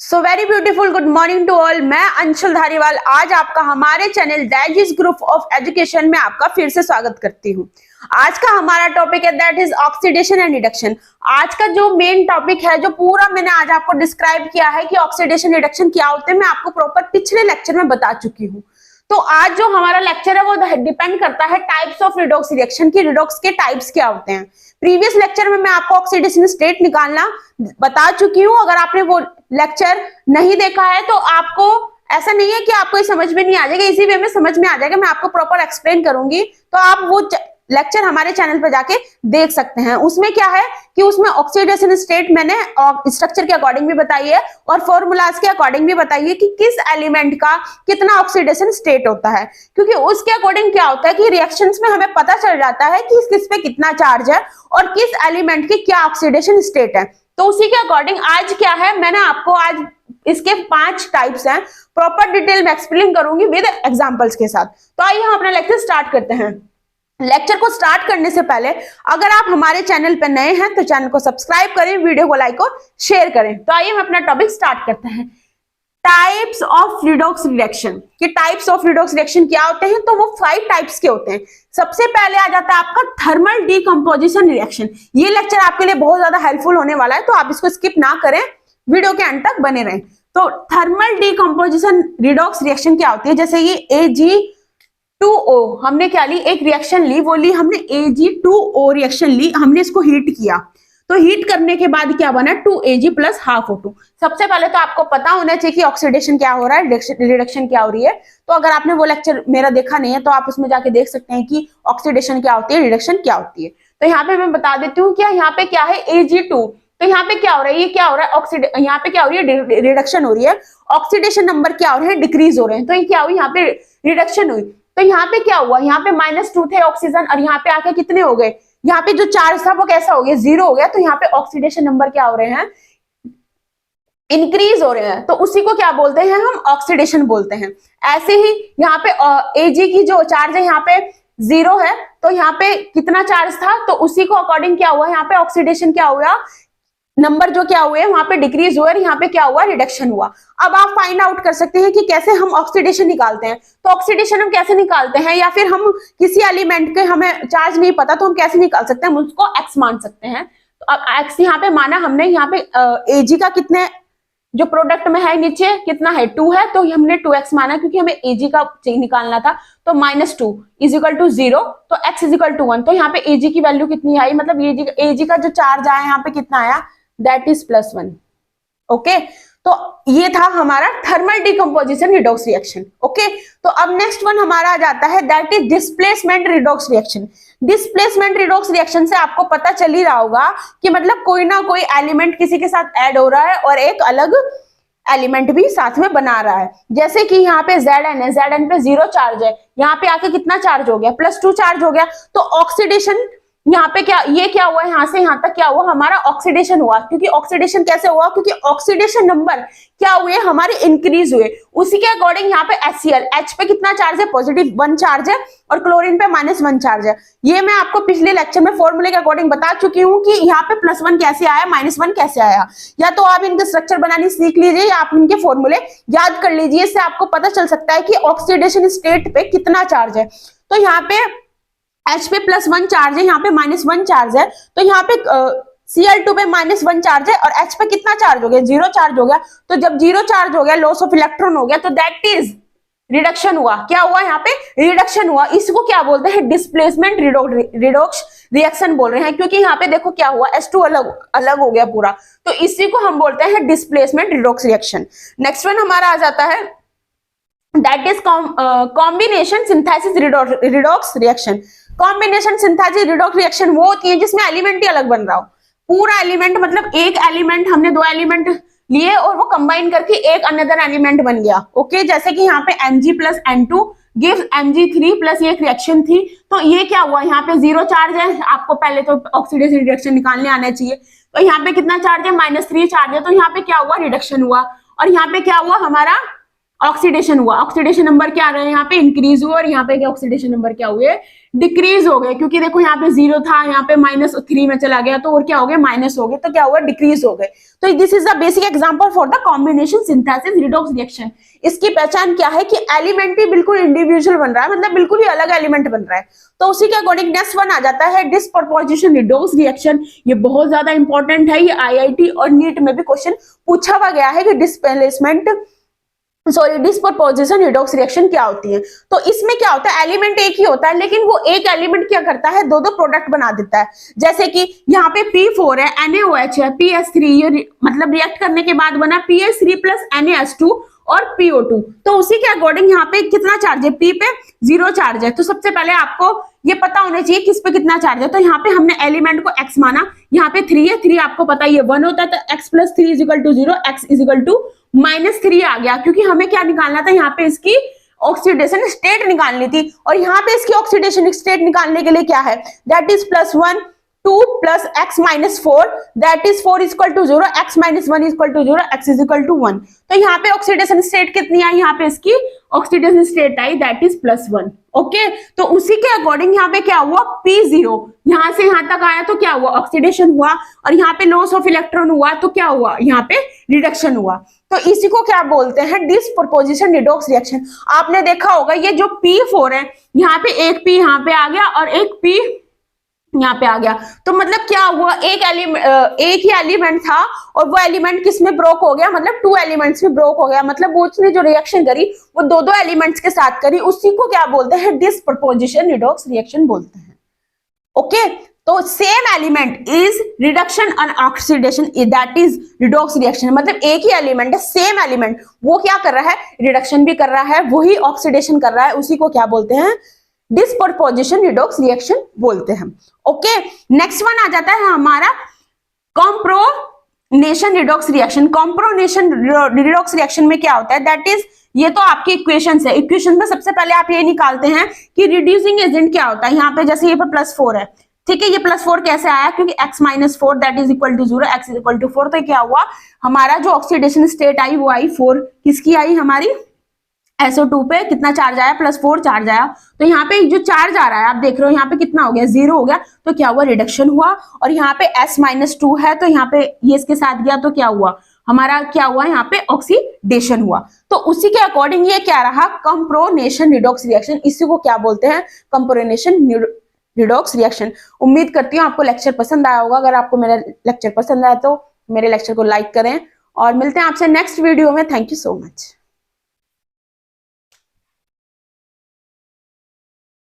So very beautiful good morning to all. मैं अंशुल धारीवाल आज आपका हमारे channel digest group of education में आपका फिर से स्वागत करती हूँ। आज का हमारा टॉपिक है that is oxidation and reduction. आज का जो मेन टॉपिक है, जो पूरा मैंने आज आपको डिस्क्राइब किया है कि ऑक्सीडेशन रिडक्शन क्या होते हैं, मैं आपको प्रॉपर पिछले लेक्चर में बता चुकी हूँ। तो आज जो हमारा लेक्चर है वो डिपेंड करता है टाइप्स ऑफ रिडॉक्स रिएक्शन की, रिडॉक्स के टाइप्स क्या होते हैं। प्रीवियस लेक्चर में मैं आपको ऑक्सीडेशन स्टेट निकालना बता चुकी हूँ। अगर आपने वो लेक्चर नहीं देखा है तो आपको ऐसा नहीं है कि आपको समझ में नहीं आ जाएगा, इसी वे में समझ में आ जाएगा। मैं आपको प्रॉपर एक्सप्लेन करूंगी, तो आप वो लेक्चर हमारे चैनल पर जाके देख सकते हैं। उसमें क्या है कि उसमें ऑक्सीडेशन स्टेट मैंने स्ट्रक्चर के अकॉर्डिंग भी बताई है और फॉर्मूलाज के अकॉर्डिंग भी बताई है कि किस एलिमेंट का कितना ऑक्सीडेशन स्टेट होता है, क्योंकि उसके अकॉर्डिंग क्या होता है कि रिएक्शंस में हमें पता चल जाता है कि किस पे कितना चार्ज है और किस एलिमेंट की क्या ऑक्सीडेशन स्टेट है। तो उसी के अकॉर्डिंग आज क्या है, मैंने आपको आज इसके 5 टाइप्स हैं, प्रॉपर डिटेल में एक्सप्लेन करूंगी विद एग्जांपल्स के साथ। तो आइए हम अपना लेक्चर स्टार्ट करते हैं। लेक्चर को स्टार्ट करने से पहले अगर आप हमारे चैनल पर नए हैं तो चैनल को सब्सक्राइब करें, वीडियो को लाइक और शेयर करें। तो आइए हम अपना टॉपिक स्टार्ट करते हैं। Types of redox reaction. कि टाइप्स ऑफ रिडॉक्स रिएक्शन क्या होते हैं, तो वो 5 टाइप्स के होते हैं। सबसे पहले आ जाता है आपका थर्मल डीकंपोजिशन रिएक्शन। ये लेक्चर आपके लिए बहुत ज्यादा हेल्पफुल होने वाला है, तो आप इसको स्किप ना करें, वीडियो के एंड तक बने रहें। तो थर्मल डीकंपोजिशन रिडॉक्स रिएक्शन क्या होती है, जैसे ये Ag2O हमने क्या ली, एक रिएक्शन ली, वो ली हमने Ag2O रिएक्शन ली, हमने इसको हीट किया। तो हीट करने के बाद क्या बना, 2Ag प्लस हाफ O2। सबसे पहले तो आपको पता होना चाहिए कि ऑक्सीडेशन क्या हो रहा है, रिडक्शन क्या हो रही है। तो अगर आपने वो लेक्चर मेरा देखा नहीं है तो आप उसमें जाके देख सकते हैं कि ऑक्सीडेशन क्या होती है, रिडक्शन क्या होती है। तो यहाँ पे मैं बता देती हूँ कि यहाँ पे क्या है Ag2। तो यहाँ पे क्या हो रहा है, ये क्या हो रहा है, यहाँ पे क्या हो रही है, रिडक्शन हो रही है। ऑक्सीडेशन नंबर क्या हो रहे हैं, डिक्रीज हो रहे हैं। तो ये क्या हुई, यहाँ पे रिडक्शन हुई। तो यहाँ पे क्या हुआ, यहाँ पे -2 थे ऑक्सीजन और यहाँ पे आके कितने हो गए, यहाँ पे जो चार्ज था वो कैसा हो गया, 0 हो गया। तो यहाँ पे ऑक्सीडेशन नंबर क्या हो रहे हैं, इंक्रीज हो रहे हैं। तो उसी को क्या बोलते हैं, हम ऑक्सीडेशन बोलते हैं। ऐसे ही यहाँ पे Ag की जो चार्ज है यहाँ पे 0 है, तो यहाँ पे कितना चार्ज था, तो उसी को अकॉर्डिंग क्या हुआ, यहाँ पे ऑक्सीडेशन क्या हुआ, नंबर जो क्या हुए वहां पे डिक्रीज हुआ और यहाँ पे क्या हुआ, रिडक्शन हुआ। अब आप फाइंड आउट कर सकते हैं कि कैसे हम ऑक्सीडेशन निकालते हैं। तो ऑक्सीडेशन हम कैसे निकालते हैं, या फिर हम किसी एलिमेंट के हमें चार्ज नहीं पता तो हम कैसे निकाल सकते हैं, हम उसको एक्स मान सकते हैं। तो अब एक्स यहाँ पे माना हमने, यहाँ पे Ag का कितने जो प्रोडक्ट में है नीचे कितना है, 2 है, तो हमने 2x माना क्योंकि हमें Ag का निकालना था। तो -2 = 0, तो x = 1। तो यहाँ पे Ag की वैल्यू कितनी आई, मतलब Ag का जो चार्ज आया यहाँ पे कितना आया, दैट इज +1। ओके, तो ये था हमारा thermal decomposition redox reaction. Okay, तो अब नेक्स्ट वन हमारा आ जाता है that is displacement redox reaction. Displacement redox reaction से आपको पता चल ही रहा होगा कि मतलब कोई ना कोई एलिमेंट किसी के साथ ऐड हो रहा है और एक अलग एलिमेंट भी साथ में बना रहा है। जैसे कि यहाँ पे Zn है, Zn पे 0 चार्ज है, यहाँ पे आके कितना चार्ज हो गया, +2 चार्ज हो गया। तो ऑक्सीडेशन यहाँ पे क्या, ये क्या हुआ, यहाँ से यहाँ तक क्या हुआ, हमारा ऑक्सीडेशन हुआ। क्योंकि ऑक्सीडेशन कैसे हुआ, क्योंकि ऑक्सीडेशन नंबर क्या हुए, हमारे इंक्रीज हुए। उसी के अकॉर्डिंग यहाँ पे HCl, H पे कितना चार्ज है, +1 चार्ज है, और क्लोरीन पे -1 चार्ज है। ये मैं आपको पिछले लेक्चर में फॉर्मूले के अकॉर्डिंग बता चुकी हूँ कि यहाँ पे +1 कैसे आया, -1 कैसे आया। या तो आप इनके स्ट्रक्चर बनानी सीख लीजिए या आप इनके फॉर्मूले याद कर लीजिए, इससे आपको पता चल सकता है कि ऑक्सीडेशन स्टेट पे कितना चार्ज है। तो यहाँ पे H पे +1 चार्ज है, यहाँ पे -1 चार्ज है। तो यहाँ पे Cl2 पे -1 चार्ज है और H पे कितना चार्ज हो गया, 0 चार्ज हो गया। तो जब 0 चार्ज हो गया, लॉस ऑफ इलेक्ट्रॉन हो गया, तो दैट इज रिडक्शन हुआ। क्या हुआ, यहाँ पे रिडक्शन हुआ। इसको क्या बोलते हैं, डिस्प्लेसमेंट रिडॉक्स रिएक्शन बोल रहे हैं। क्योंकि यहाँ पे देखो क्या हुआ, H2 अलग हो गया पूरा, तो इसी को हम बोलते हैं displacement redox reaction. Next one हमारा आ जाता है that is combination synthesis redox reaction. Combination synthesis redox reaction वो होती है जिसमें एलिमेंट ही अलग बन रहा हो। पूरा एलिमेंट, मतलब एक एलिमेंट, हमने 2 एलिमेंट लिए और वो कंबाइन करके एक अनदर एलिमेंट बन गया। ओके, जैसे कि यहाँ पे Mg + N2 gives Mg3 plus ये एक रिएक्शन थी। तो ये क्या हुआ, यहाँ पे 0 चार्ज है, आपको पहले तो ऑक्सीडेशन रिएक्शन निकालने आना चाहिए। तो यहाँ पे कितना चार्ज है, -3 चार्ज है। तो यहाँ पे क्या हुआ, रिडक्शन हुआ। और यहाँ पे क्या हुआ, हमारा ऑक्सीडेशन हुआ, ऑक्सीडेशन नंबर क्या आ रहा है यहाँ पे इंक्रीज हुआ, और यहाँ पे क्या ऑक्सीडेशन नंबर क्या हुए डिक्रीज हो गए, क्योंकि देखो यहाँ पे 0 था, यहाँ पे -3 में चला गया, तो और क्या हो गया माइनस हो गए, तो क्या हुआ डिक्रीज हो गए। तो this is the basic example for the combination synthesis redox reaction. इसकी पहचान क्या है कि एलिमेंट भी बिल्कुल इंडिविजुअल बन रहा है, मतलब बिल्कुल ही अलग एलिमेंट बन रहा है। तो उसी के अकॉर्डिंग नेक्स्ट वन आ जाता है डिस्प्रोपोर्शन रिडॉक्स रिएक्शन। ये बहुत ज्यादा इंपॉर्टेंट है, ये आईआईटी और नीट में भी क्वेश्चन पूछा हुआ गया है कि डिस्प्रोपोर्शन रिडॉक्स रिएक्शन क्या होती है। तो इसमें क्या होता है, एलिमेंट एक ही होता है, लेकिन वो एक एलिमेंट क्या करता है, दो प्रोडक्ट बना देता है। जैसे कि यहाँ पे P4 है, NaOH है, PS3, ये मतलब रिएक्ट करने के बाद बना PS3 प्लस NaS2 और PO2। तो उसी के अकॉर्डिंग यहाँ पे कितना चार्ज है, P पे 0 चार्ज है। तो सबसे पहले आपको ये पता होना चाहिए किस पे कितना चार्ज है। तो यहाँ पे हमने एलिमेंट को x माना, यहाँ पे 3 है, 3 आपको पता है ये 1 होता है, तो x plus 3 is equal to 0, x is equal to -3 आ गया, क्योंकि हमें क्या निकालना था, यहाँ पे इसकी ऑक्सीडेशन स्टेट निकालनी थी, और यहाँ पे इसकी ऑक्सीडेशन स्टेट निकालने के लिए क्या है, that is +1 2 plus x minus 4 that is 4 is equal to 0, x minus 1 is equal to 0, x is equal to 1। तो यहाँ पे ऑक्सीडेशन स्टेट कितनी आई, यहाँ पे इसकी oxidation state I that is +1। Okay, तो उसी के अकॉर्डिंग यहाँ पे क्या हुआ, P0 यहाँ से यहाँ तक आया तो क्या हुआ, ऑक्सीडेशन हुआ, और यहाँ पे लॉस ऑफ इलेक्ट्रॉन हुआ तो क्या हुआ, यहाँ पे रिडक्शन हुआ। तो इसी को क्या बोलते हैं, डिस्प्रोपोर्शन रिडॉक्स रिएक्शन। आपने देखा होगा ये जो P4 है, यहाँ पे एक P यहाँ पे आ गया और एक P यहाँ पे आ गया, तो मतलब क्या हुआ, एक ही एलिमेंट था और वो एलिमेंट किस में ब्रोक हो गया, मतलब 2 एलिमेंट्स में ब्रोक हो गया, मतलब वो उसने जो रिएक्शन करी वो दो एलिमेंट्स के साथ करी, उसी को क्या बोलते हैं, डिस्प्रोपोर्शन रिडॉक्स रिएक्शन बोलते हैं। ओके, तो same element is reduction and oxidation that is redox reaction. मतलब एक ही एलिमेंट है, सेम एलिमेंट, वो क्या कर रहा है, रिडक्शन भी कर रहा है, वही ऑक्सीडेशन कर रहा है, उसी को क्या बोलते हैं, डिस्प्रोपोर्शन रिडॉक्स रिएक्शन बोलते हैं। ओके, नेक्स्ट वन आ जाता है हमारा कॉम्प्रोनेशन रिडॉक्स रिएक्शन। कॉम्प्रोनेशन रिडॉक्स रिएक्शन में क्या होता है, दैट इज ये तो आपकी इक्वेशंस है, इक्वेशन में सबसे पहले आप ये निकालते हैं कि रिड्यूसिंग एजेंट क्या होता है। यहाँ पे जैसे ये पे +4 है, ठीक है, ये +4 कैसे आया, क्योंकि x minus 4 that is equal to 0, x is equal to 4। तो क्या हुआ, हमारा जो ऑक्सीडेशन स्टेट आई वो आई 4, किसकी आई, हमारी SO2 पे कितना चार्ज आया, +4 चार्ज आया। तो यहाँ पे जो चार्ज आ रहा है आप देख रहे हो, यहाँ पे कितना हो गया, 0 हो गया, तो क्या हुआ, रिडक्शन हुआ। और यहाँ पे S-2 है, तो यहाँ पे ये इसके साथ गया, तो क्या हुआ, हमारा क्या हुआ, यहाँ पे ऑक्सीडेशन हुआ। तो उसी के अकॉर्डिंग ये क्या रहा, कॉम्प्रोनेशन रिडॉक्स रिएक्शन। इसी को क्या बोलते हैं, कॉम्प्रोनेशन रिडॉक्स रिएक्शन। उम्मीद करती हूँ आपको लेक्चर पसंद आया होगा। अगर आपको मेरा लेक्चर पसंद आया तो मेरे लेक्चर को लाइक करें, और मिलते हैं आपसे नेक्स्ट वीडियो में। Thank you so much.